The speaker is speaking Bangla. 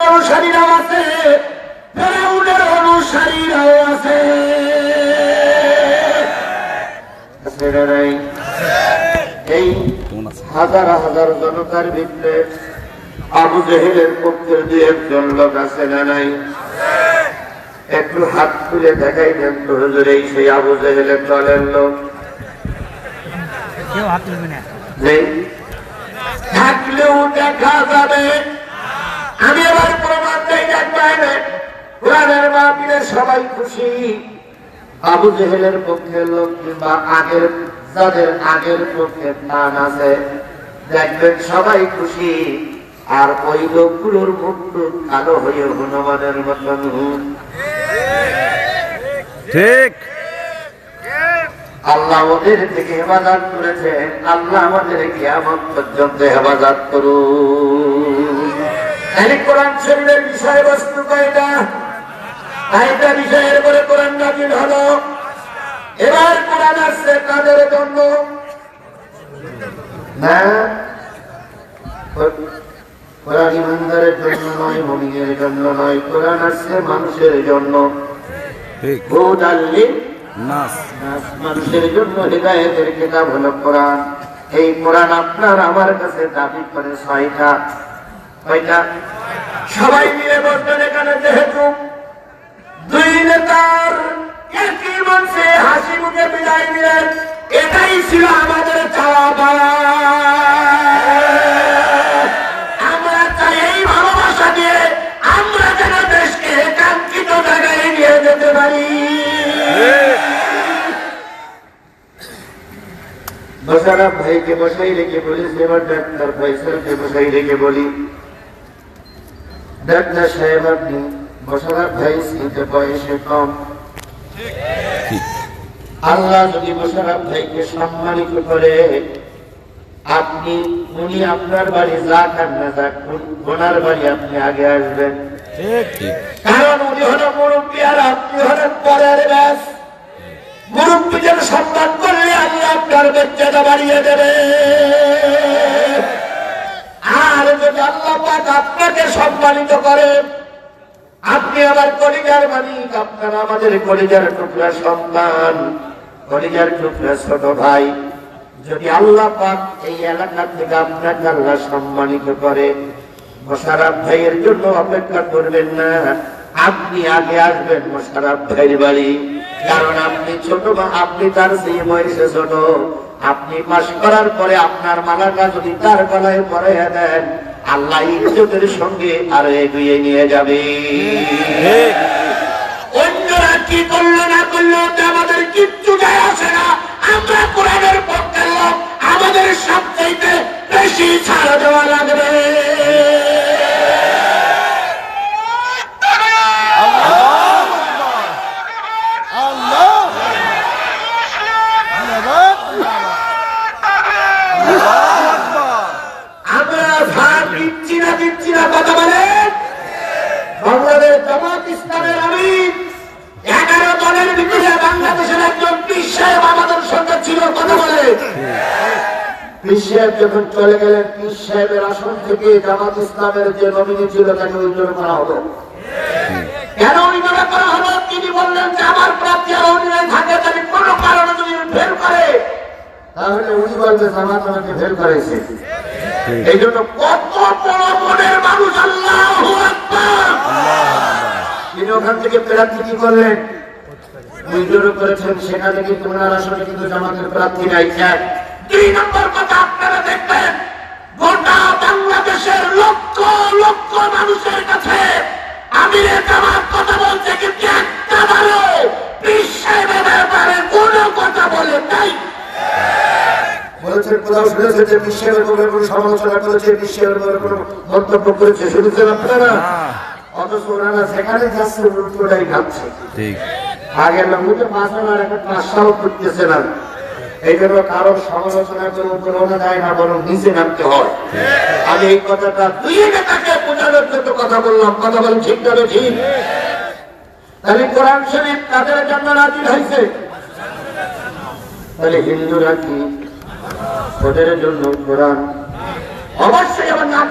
অনুসারীরাও আছে, ফেরাউনের অনুসারীরাও আছে। এই হাজার হাজার জনতার ভিতরে আবু জেহেলের পক্ষের দুই একজন লোক আছে না নাই? একটু হাত তুলে দেখাই দেন তো হুজুর, এই সেই আবু জেহেলের দলের লোক থাকলেও দেখা যাবে। আমি আবার প্রমাণ দেই, দেখবেন কোরআনের মাহফিলে সবাই খুশি। আবু জেহেলের পক্ষের লোক কিংবা আগের যাদের আগের পক্ষে প্রাণ আছে, দেখবেন সবাই খুশি। আর ওই লোকগুলোর মুখ কালো হয়ে হনুমানের মতন। ঠিক, আল্লাহ ওদের থেকে হেফাজত করেছে, আল্লাহ আমাদের কিয়ামত পর্যন্ত হেফাজত করুন। কোরআন শরীফের বিষয়বস্তু কয়টা? 5টা বিষয়ের পরে কোরআন নাযিল হলো। এবার কোরআন আসছে কাদের জন্য? না, কোরআন ইমানদারের জন্য নয়, মুমিনের জন্য নয়। কোরআন আসছে মানুষের জন্য। হুদাল লিন-নাস, মানুষের জন্য হিদায়াতের কিতাব হলো কোরআন। এই কোরআন আপনার আমার কাছে দাবি করে 6টা। কয়টা? সবাই মিলে বলতেন এখানে যেহেতু দুই নেতার একই মঞ্চে হাসি মুখে বিদায় দিলেন, এটাই ছিল আমাদের চাওয়া পাওয়া। আমরা চাই এই ভালোবাসা দিয়ে আমরা যেন দেশকে কাঙ্ক্ষিত জায়গায় নিয়ে যেতে পারি। মোশাররফ ভাইকে বসাই রেখে বলি, এবার ডাক্তার ফয়সালকে বসাই রেখে বলি, ডাক্তার সাহেব আপনি মোশাররফ ভাই স্মৃতি বয়সে কম, আল্লাহ যদি মোশাররফ ভাইকে সম্মানিত করে আপনি উনি আপনার বাড়ি যা খান না যাক, ওনার বাড়ি আপনি আগে আসবেন। কারণ উনি হলো মুরব্বী আর আপনি হলেন পরের ব্যাস। মুরব্বীদের সম্মান করলে আল্লাহ আপনার মর্যাদা বাড়িয়ে দেবে। আর যদি আল্লাহ পাক আপনাকে সম্মানিত করে, আপনি আমার কলিজার মালিক, আপনার আমাদের কলিজার টুকরা সন্তান, কলিজার টুকরা ছোট ভাই, যদি আল্লাহ পাক এই এলাকা থেকে আপনাকে আল্লাহ সম্মানিত করে, মোশাররফ ভাইয়ের জন্য অপেক্ষা করবেন না, আপনি আগে আসবেন মোশাররফ ভাইয়ের বাড়ি। কারণ আপনি ছোট, বা আপনি তার চেয়ে বয়সে ছোট। আপনি পাশ করার পরে আপনার মালাটা যদি তার গলায় পরাইয়া দেন, আল্লাহ ইজ্জতের সঙ্গে আরো এগিয়ে নিয়ে যাবে। অন্যরা কি করলো না করলো আমাদের কিচ্ছু যায় আসে না। আমরা কোরআনের পক্ষের লোক, আমাদের সবচেয়ে বেশি ছাড় দেওয়া লাগবে। কথা বলেন, বাংলাদেশ জামাত ইসলামের আমির 11 দলের ভিতরে বাংলাদেশের একজন পীর সাহেব আমাদের সঙ্গে ছিল। কথা বলে পীর সাহেব যখন চলে গেলেন, পীর সাহেবের আসন থেকে জামাত ইসলামের যে নমিনি ছিল তাকে উইথড্র করা হলো। কেন উইথড্র করা হলো? তিনি বললেন যে আমার প্রার্থী আর অন্যায় থাকে, তাহলে কোনো কারণে যদি ফেল করে তাহলে উনি বলবে জামাত আমাকে ফেল করেছে। এই জন্য কত বড় মনের মানুষ, আল্লাহু আকবার। তিনি ওখান থেকে প্রার্থী কি করলেন? উইথড্র করেছেন। সেখানে কিন্তু ওনার আসলে কিন্তু জামাতের প্রার্থী নাই। 2 নম্বর কথা, আপনারা দেখবেন গোটা বাংলাদেশের লক্ষ লক্ষ মানুষের কাছে আমিরে জামাত কথা বলছে, কিন্তু একটা বারো পীর সাহেবের ব্যাপারে কোনো কথা বলে নাই। বলেছেন কোথাও শুনেছেন যে বিশ্বের ব্যাপারে কোনো সমালোচনা করেছে, বিশ্বের ব্যাপারে কোনো মন্তব্য করেছে? শুনেছেন আপনারা? অথচ ওনারা সেখানে যাচ্ছে উল্টোটাই খাচ্ছে। আগের লোক মাসালার একটা আশাও করতেছে না। এই জন্য কারো সমালোচনা করে উপরে যায় না, বরং নিচে নামতে হয়। আমি এই কথাটা দুই নেতাকে বোঝানোর জন্য কথা বললাম। কথা বলেন ঠিক না? ঠিক। তাহলে কোরআন শরীফ কাদের জন্য নাযিল হয়েছে? তাহলে হিন্দুরা কি ওদের জন্য কোরআন? অবশ্যই আমার না